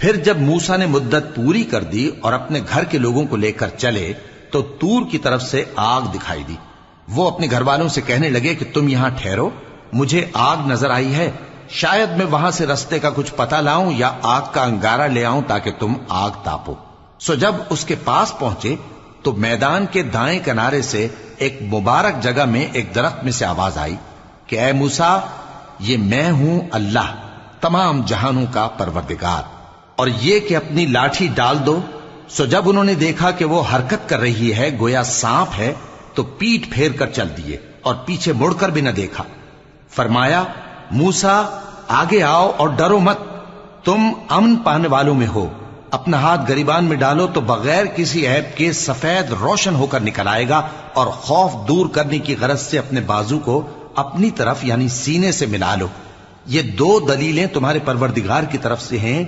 फिर जब मूसा ने मुद्दत पूरी कर दी और अपने घर के लोगों को लेकर चले तो तूर की तरफ से आग दिखाई दी। वो अपने घर वालों से कहने लगे कि तुम यहां ठहरो, मुझे आग नजर आई है, शायद मैं वहां से रास्ते का कुछ पता लाऊं या आग का अंगारा ले आऊं ताकि तुम आग तापो। सो जब उसके पास पहुंचे तो मैदान के दाएं किनारे से एक मुबारक जगह में एक दरख्त में से आवाज आई कि ऐ मूसा, ये मैं हूं अल्लाह, तमाम जहानों का परवरदिगार, और ये कि अपनी लाठी डाल दो। सो जब उन्होंने देखा कि वो हरकत कर रही है गोया सांप है, तो पीठ फेर कर चल दिए और पीछे मुड़कर भी न देखा। फरमाया, मूसा आगे आओ और डरो मत, तुम अमन पाने वालों में हो। अपना हाथ गरिबान में डालो तो बगैर किसी ऐब के सफेद रोशन होकर निकल आएगा, और खौफ दूर करने की गरज से अपने बाजू को अपनी तरफ यानी सीने से मिला लो। ये 2 दलीलें तुम्हारे परवरदिगार की तरफ से हैं